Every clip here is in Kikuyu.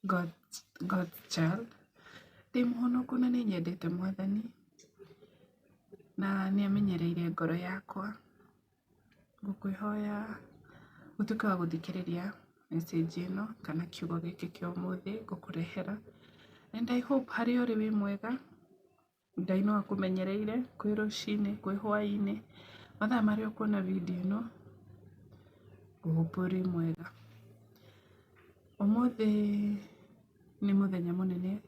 God's child. Ndĩ mũhonoku na nĩ nyendete Mwathani na nĩ amenyereire ngoro yakwa. Ngũkwĩhoya ũtuĩke wa gũthikĩrĩria message ĩno kana kiugo gĩkĩ kĩa ũmũthĩ ngũkũrehera. And I hope harĩa ũrĩ wĩ mwega. Ngai no akũmenyereire kwĩ rũcinĩ, kwĩ hwaĩ-inĩ, mathaa marĩa ũkuona video ĩno. Ngũ-hope ũrĩ mwega. Ũmũthĩ nĩ mũthenya mũnene,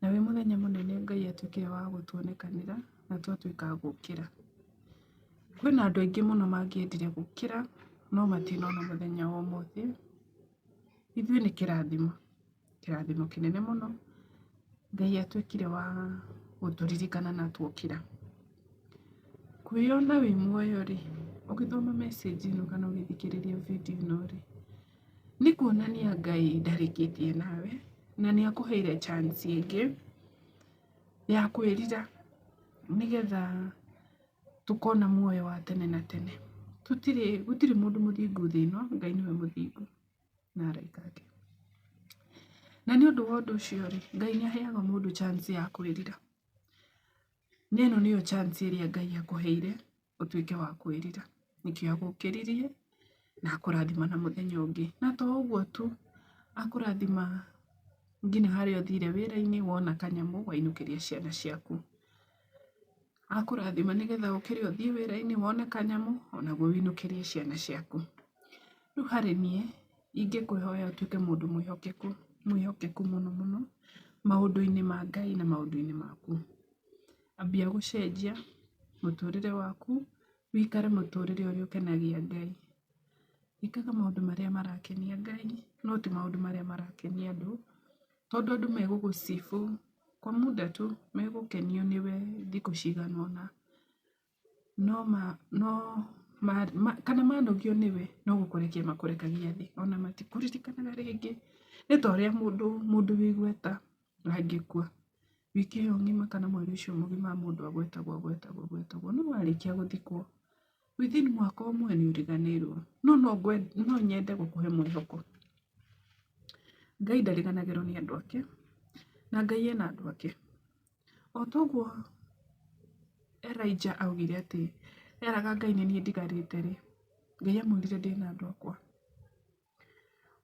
na wĩ mũthenya mũnene Ngai atuĩkire wa gũtuonekanĩra na twatuĩka a gũkĩra. Kwĩna andũ aingĩ mũno mangĩendire gũkĩra no matinona mũthenya wa ũmũthĩ. Ithuĩ nĩ kĩrathimo, kĩrathimo kĩnene mũno Ngai atuĩkire wa gũtũririkana na tuokĩra. Kwĩyona wĩ muoyo rĩ, ũgĩthoma message ĩno kana ũgĩthikĩrĩria video ĩno rĩ, nĩ kuonania Ngai ndarĩkĩtie nawe na nĩ akũheire chance ĩngĩ ya kwĩrira nĩgetha tukona muoyo wa tene na tene. Gũtirĩ mũndũ mũthingu thĩ ĩno, Ngai nĩwe mũthingu na araika ake. Na nĩ ũndũ wa ũndũ ũcio rĩ, Ngai nĩ aheaga mũndũ chance ya kwĩrira. Na ĩno nĩyo chance ĩrĩa Ngai akũheire ũtuĩke wa kwĩrira. Nĩkĩo agũkĩririe na akũrathima na mũthenya ũngĩ. Na to ũguo tu, akũrathima nginya harĩa ũthire wĩra-inĩ wona kanyamũ wainũkĩria ciana ciaku. Akũrathima nĩgetha ũkĩre ũthiĩ wĩra-inĩ wone kanyamũ onaguo winũkĩrie ciana ciaku. Rĩu harĩ niĩ ingĩkwĩhoya ũtuĩke mũndũ mwĩhokeku mũno mũno maũndũ-inĩ ma Ngai na maũndũ-inĩ maku. Ambia gũcenjia mũtũrĩre waku, wĩikare mũtũrĩre ũrĩa ũkenagia Ngai. Ĩkaga maũndũ marĩa marakenia Ngai, no ti maũndũ marĩa marakenia andũ, tondũ andũ megũgũsifu kwa muda tu, megũkenio nĩwe thikũ cigana ũna. Kana manogio nĩwe no gũkũrekia makũrekagia thĩ, ona matikũririkanaga rĩngĩ. Nĩ ta ũrĩa mũndũ wĩ igweta angĩkua, wiki ĩyo ng'ima kana mweri ũcio mũgima mũndũ agwetagwo, no warĩkia gũthikwo within mwaka ũmwe nĩ ũriganĩirwo. No nyende gũkũhe mwĩhoko. Ngai ndariganagĩrwo nĩ andũ ake na Ngai ena andũ ake. O toguo Elijah augire atĩ eraga Ngai nĩ niĩ ndigarĩte rĩ, Ngai amwĩrire ndĩna andũ akwa.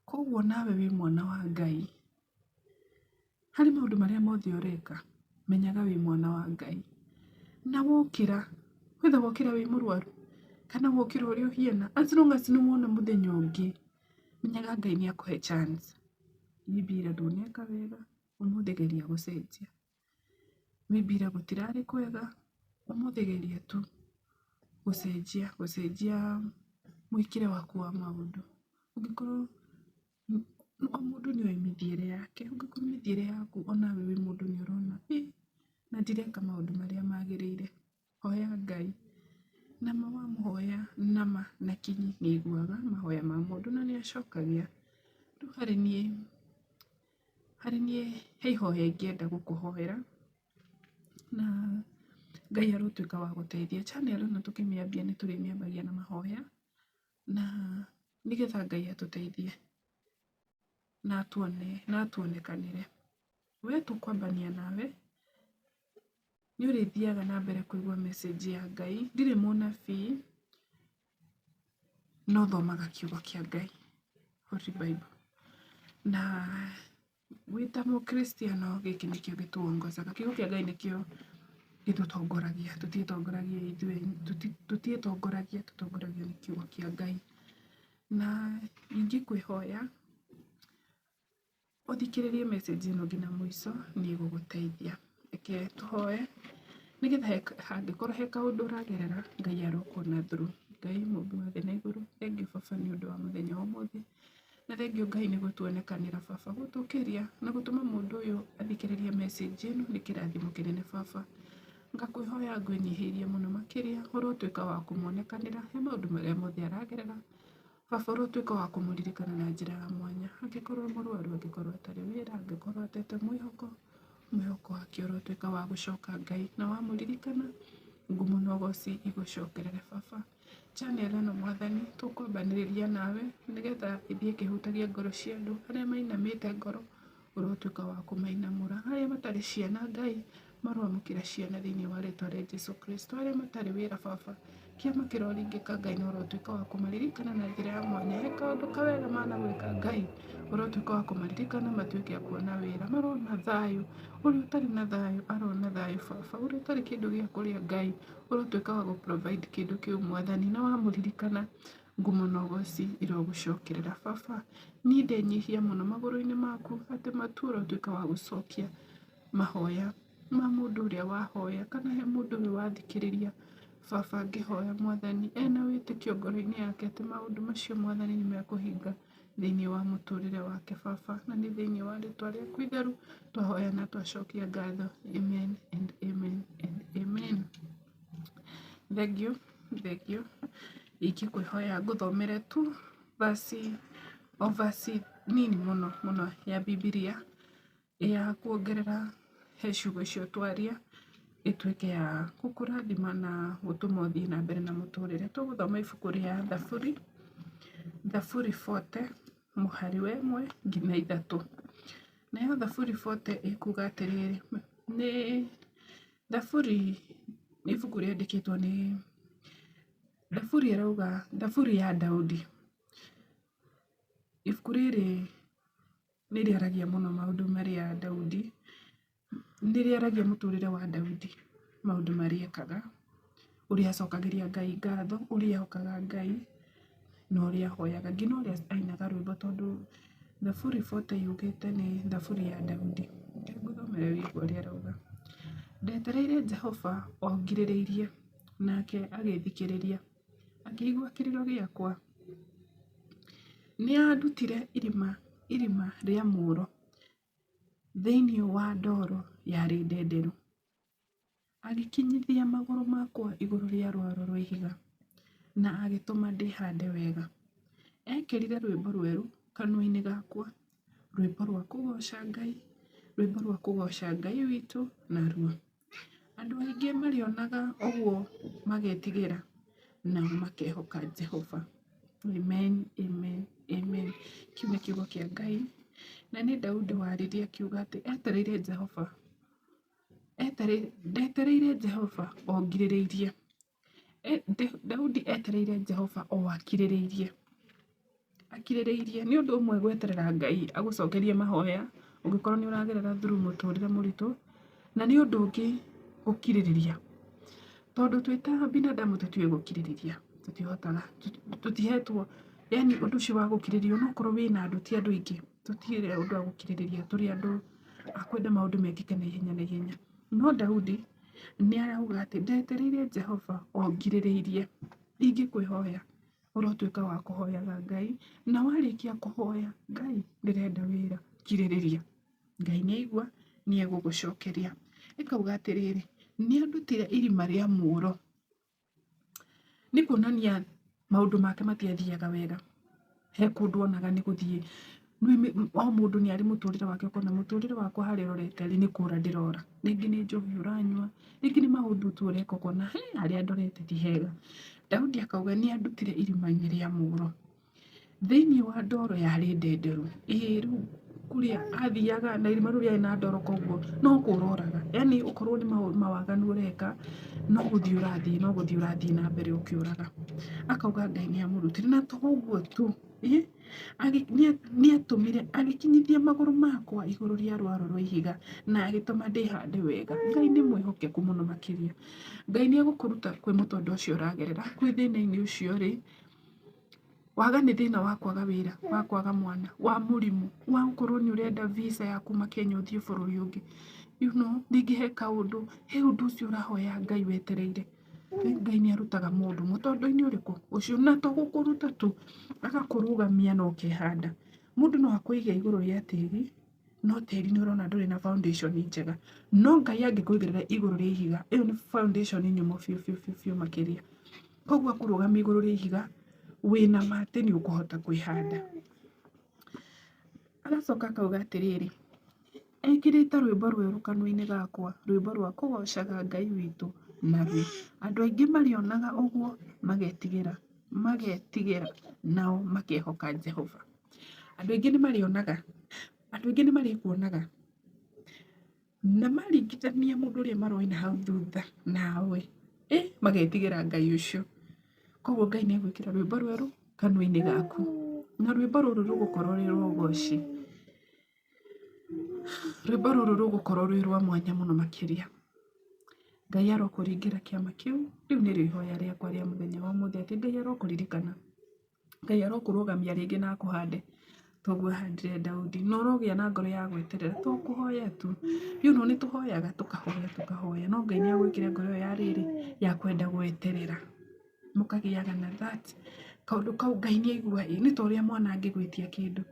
Koguo nawe wĩ mwana wa Ngai, harĩ maũndũ marĩa mothe ũreka menyaga wĩ mwana wa Ngai. Na wokĩra, whether wokĩra wĩ mũrwaru kana wokĩra ũrĩa ũhiana, as long as nĩwona mũthenya ũngĩ, menyaga Ngai nĩ akũhe chance. Maybe ira ndũneka wega, ũmũthĩ geria gũcenjia. Maybe ira gũtirarĩ kwega, ũmũthĩ geria tu gũcenjia mwĩkĩre waku wa maũndũ. Ũngĩkorwo o mũndũ nĩoĩ mĩthiĩre yake, ũngĩkorwo mĩthiĩre yaku onawe wĩ mũndũ nĩ ũrona na ndireka maũndũ marĩa magĩrĩire, hoya Ngai. Na wamũhoya nama na kinyi nĩ aiguaga mahoya ma mũndũ na nĩ acokagia. Rĩu harĩ niĩ he ihoya ingĩenda gũkũhoera na Ngai arotũĩka wa gũteithia. Channel ĩno tũkĩmĩambia nĩ tũrĩmĩambagia na mahoya na nĩgetha Ngai atũteithie na atuonekanĩre. We tũkwambania nawe, nĩ ũrĩthiaga na mbere kũigua message ya Ngai. Ndirĩ mũnabii, no thomaga kiugo kĩa Ngai, Holy Bible. Na wĩta mũkristiano gĩkĩ nĩkĩo gĩtũongozaga. Kiugo kĩa Ngai nĩkĩo gĩtũtongoragia, tũtongoragio nĩ kiugo kĩa Ngai. Na ingĩkwĩhoya ũthikĩrĩrie message ĩno nginya mũico, nĩ ĩgũgũteithia. Reke tũhoye nĩgetha hangĩkorwo he kaũndũ ũragerera, Ngai arokuona through. Ngai mũmbi wa thĩ na igũrũ, thengiũ Baba nĩ ũndũ wa mũthenya wa ũmũthĩ, na thengiũ Ngai nĩ gũtuonekanĩra Baba, gũtũkĩria na gũtũma mũndũ ũyũ athikĩrĩrie message ĩno. Nĩ kĩrathimo kĩnene Baba, ngakwĩhoya ngwĩnyihĩrie mũno makĩria, ũrotũĩka wa kũmuonekanĩra he maũndũ marĩa mothe aragerera. Baba ũrotũĩka wa kũmũririkana na njĩra ya mwanya, angĩkorwo mũrwaru, angĩkorwo atarĩ wĩra, angĩkorwo atete mwĩhoko wake ũrotũĩka wa gũcoka Ngai, na wamũririkana ngumo na ũgoci igũcokerere Baba. channel ĩno Mwathani tũkwambanĩrĩria nawe nĩgetha ĩthiĩ ĩkĩhutagia ngoro cia andũ arĩa mainamĩte ngoro, ũrotuĩka wa kũmainamũra. Arĩa matarĩ ciana Ngai maroamũkĩra ciana thĩinĩ wa rĩtwa rĩa Jesũ Kristo. Arĩa matarĩ wĩra Baba, kĩama kĩroringĩka Ngai no ũrotuĩka wa kũmaririkana na njĩra ya mwanya. He kaũndũ kawega managwĩka Ngai, ũrotuĩka wa kũmaririkana matuĩke a kuona wĩra. Marona thayũ, ũrĩa ũtarĩ na thayũ arona thayũ Baba. Ũrĩa ũtarĩ kĩndũ gĩa kũrĩa Ngai, ũrotuĩka wa gũ provide kĩndũ kĩu Mwathani, na wamũririkana ngumo na ũgoci irogũcokerera Baba. Niĩ ndenyihia mũno magũrũ-inĩ maku atĩ matu ũrotuĩka wa gũcokia mahoya ma mũndũ ũrĩa wahoya, kana he mũndũ ũrĩa wathikĩrĩria Baba ngĩhoya Mwathani ena wĩtĩkio ngoro-inĩ yake atĩ maũndũ macio Mwathani nĩ mekũhinga thĩinĩ wa mũtũrĩre wake Baba, na nĩ thĩinĩ wa rĩtwa rĩaku itheru twahoya na twacokia ngatho. Amen and amen and amen. Thengiũ, thengiũ. Ingĩkwĩhoya ngũthomere tu verse nini mũno mũno ya Bibilia ya kuongerera he ciugo icio twaria ĩtuĩke ya gũkũrathima na gũtũma ũthiĩ na mbere na mũtũrĩre. Tũgũthoma ibuku rĩa Thaburi 40 mũhari wa 1 nginya 3. Nayo Thaburi 40 ĩkuga atĩrĩrĩ, nĩ Thaburi nĩ ibuku rĩandĩkĩtwo nĩ Thaburi, ĩrauga Thaburi ya Daudi. Ibuku rĩrĩ nĩ rĩaragia mũno maũndũ marĩa Daudi, nĩ rĩaragia mũtũrĩre wa Daudi, maũndũ marĩa ekaga, ũrĩa acokagĩria Ngai ngatho, ũrĩa ahokaga Ngai na ũrĩa ahoyaga, nginya ũrĩa ainaga rwĩmbo, tondũ Thaburi 40 yugĩte nĩ Thaburi ya Daudi. Ngũthomere wĩigua ũrĩa arauga. Ndetereire Jehova o ngirĩrĩirie, nake agĩthikĩrĩria, akĩigua kĩrĩro gĩakwa. Nĩ andutire irima rĩa mũũro thĩinĩ wa ndoro yarĩ ndenderu, agĩkinyithia magũrũ makwa igũrũ rĩa rwaro rwa ihiga, na agĩtũma ndĩhande wega. Ekĩrire rwĩmbo rwerũ kanua-inĩ gakwa, rwĩmbo rwa kũgoca Ngai, rwĩmbo rwa kũgoca Ngai witũ narua. Andũ aingĩ marĩonaga ũguo magetigĩra na makehoka Jehova. Amen, amen, amen. Kiu nĩ kiugo kĩa Ngai, na nĩ Daudi waririe akiuga atĩ etereire Jehova, ndetereire Jehova o ngirĩrĩirie. Daudi etereire Jehova o akirĩrĩirie. Akirĩrĩirie nĩ ũndũ ũmwe gweterera Ngai agũcokerie mahoya ũngĩkorwo nĩ ũragerera through mũtũrĩre mũritũ, na nĩ ũndũ ũngĩ gũkirĩrĩria, tondũ twĩta binadamu tũtiũĩ gũkirĩrĩria, tũtihotaga, tũtihetwo yani ũndũ ũcio wa gũkirĩrĩria. Onokorwo wĩna andũ ti andũ aingĩ, tũtirĩ ũndũ wa gũkirĩrĩria, tũrĩ andũ a kwenda maũndũ mekĩke na ihenya na ihenya. No Daudi nĩ arauga atĩ ndetereire Jehova o ngirĩrĩirie. Ingĩkwĩhoya ũrotuĩka wa kũhoyaga Ngai, na warĩkia kũhoya Ngai ndĩrenda wĩra, kirĩrĩria. Ngai nĩ aigua, nĩ egũgũcokeria. Ĩkauga atĩrĩrĩ, nĩ andutire irima rĩa mũũro, nĩ kuonania maũndũ make matiathiaga wega. He kũndũ onaga nĩ gũthiĩ, o mũndũ nĩ arĩ mũtũrĩre wake, ũkona mũtũrĩre wakwa harĩa ũrorete nĩ kũra ndĩrora, rĩngĩ nĩ njohi ũranyua, rĩngĩ nĩ maũndũ tu ũreka, ũkona harĩa ndorete ti hega. Daudi akauga nĩ andutire irima-inĩ rĩa mũũro thĩinĩ wa ndoro yarĩ ndenderu. Rĩu kũrĩa athiaga na irima rĩu rĩarĩ na ndoro, koguo no kũroraga, yani ũkorwo nĩ mawaganu ũreka, no gũthiĩ ũrathiĩ na mbere ũkĩũraga. Akauga Ngai nĩ amũrutire, na to ũguo tu, nĩ atũmire agĩkinyithia magũrũ makwa igũrũ rĩa rwaro rwa ihiga, na agĩtũma ndĩhande wega. Ngai nĩ mwĩhokeku mũno makĩria. Ngai nĩ egũkũruta kwĩ mũtũndũ ũcio ũragerera, kwĩ thĩna-inĩ ũcio rĩ, waga nĩ thĩna wa kwaga wĩra, wa kwaga mwana, wa mũrimũ, wa gũkorwo nĩ ũrenda visa ya kuma Kenya ũthiĩ bũrũri ũngĩ, you know, rĩngĩ he kaũndũ, he ũndũ ũcio ũrahoya Ngai wetereire. Ngai nĩ arutaga mũndũ mũtũndũ-inĩ ũrĩkũ ũcio, na to gũkũruta tu, agakũrũgamia na ũkehanda. Mũndũ no akũige igũrũ rĩa tĩri, no tĩri nĩ ũrona ndũrĩ na foundation njega, no Ngai angĩkũigĩrĩra igũrũ rĩa ihiga, ĩyo nĩ foundation nyũmũ biũ makĩria. Koguo akũrũgamia igũrũ rĩa ihiga, wĩna matĩ nĩ ũkũhota kwĩhanda. Agacoka akauga atĩrĩrĩ, ekĩrĩte rwĩmbo rwerũ kanua-inĩ gakwa, rwĩmbo rwa kũgocaga Ngai witũ nawe. Andũ aingĩ marionaga ũguo magetigĩra nao makehoka Jehova. Andũ aingĩ nĩ marikuonaga na maringithania mũndũ ũrĩa maroina hau thutha nawe, magetigĩra Ngai ũcio. Koguo Ngai nĩ egwĩkĩra rwĩmbo rwerũ kanua-inĩ gaku, na rwĩmbo rũrũ rũgũkorwo rwĩ rwa ũgoci. Rwĩmbo rũrũ rũgũkorwo rwĩ rwa mwanya mũno makĩria. Ngai arokũringĩra kĩama kĩu. Rĩu nĩrĩo ihoya rĩakwa rĩa mũthenya wa ũmũthĩ, atĩ Ngai arokũririkana, Ngai arokũrũgamia rĩngĩ na akũhande toguo ahandire Daudi, na ũrogĩa na ngoro ya gweterera, to kũhoya tu. No nĩ tũhoyaga tũkahoya, no Ngai nĩ agwĩkĩra ngoro ya rĩrĩ ya kwenda gweterera, mũkagĩaga na that kaũndũ kau. Ngai nĩ aigua, nĩ ta ũrĩa mwana angĩgwĩtia kĩndũ,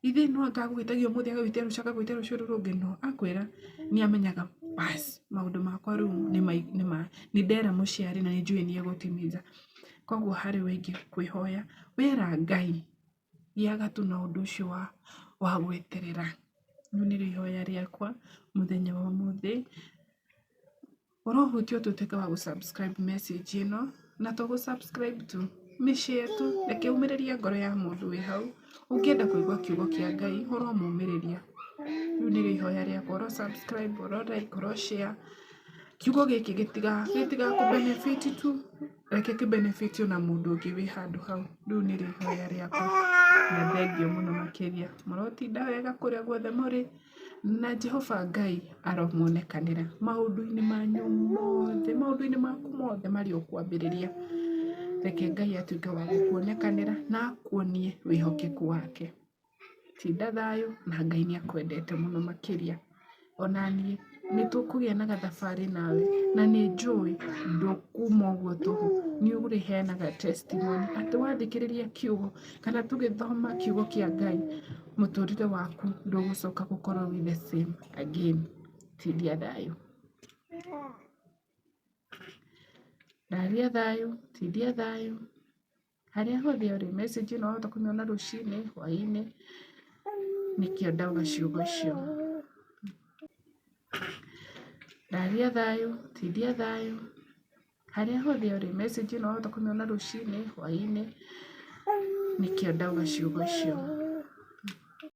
ithe no angagwĩtagia ũmũthĩ agagwĩtia rũciũ agagwĩtia rũciũ rũrũ no akwĩra, nĩ amenyaga basi maũndũ makwa rĩu nĩ ndera mũciari na nĩ njũĩ nĩ egũtimiza. Koguo harĩ wĩingĩ kwĩhoya, wera Ngai gĩaga tu na ũndũ ũcio wa gweterera. Rĩu nĩrĩo ihoya rĩakwa mũthenya wa ũmũthĩ. Ũrohutio tuĩke wa gũ subscribe message ĩno, na to gũ subscribe tu, mĩshare tu, reke umĩrĩrie ngoro ya mũndũ wĩ hau ũngĩenda kũigua kiugo kĩa Ngai, ũromũmĩrĩria. Rĩu nĩrĩo ihoya rĩakwa, ũro subscribe, ũro like, ũro share. Kiugo gĩkĩ gĩtiga kũ benefit tu, reke kĩ benefit na mũndũ ũngĩ wĩ handũ hau. Rĩu nĩrĩo ihoya rĩakwa, na thengio mũno makĩria. Mũrotinda wega kũrĩa guothe mũrĩ, na Jehova Ngai aromuonekanĩra maũndũ-inĩ manyu mothe, maũndũ-inĩ maku mothe marĩ o kwambĩrĩria. Reke Ngai atuĩke wa gũkuonekanĩra na akuonie wĩhokeku wake. Tinda thayũ, na Ngai nĩ akwendete mũno makĩria. Ona niĩ nĩ tũkũgĩa na gathabarĩ nawe, na nĩ njũĩ ndũkuma ũguo tũhũ, nĩ ũrĩheanaga testimony atĩ wathikĩrĩria kiugo kana tũgĩthoma kiugo kĩa Ngai, mũtũrĩre waku ndũgũcoka gũkorwo wĩ the same again. Tindia thayũ, ndaria thayũ, tindia thayũ. Harĩa hothe ũrĩ, message ĩno wahota kũmĩona rũcinĩ, hwaĩ-inĩ, nĩkĩo ndauga ciugo icio. Ndaria thayũ, tindia thayũ. Harĩa hothe ũrĩ, message ĩno wahota kũmĩona rũcinĩ, hwaĩ-inĩ, nĩkĩo ndauga ciugo icio.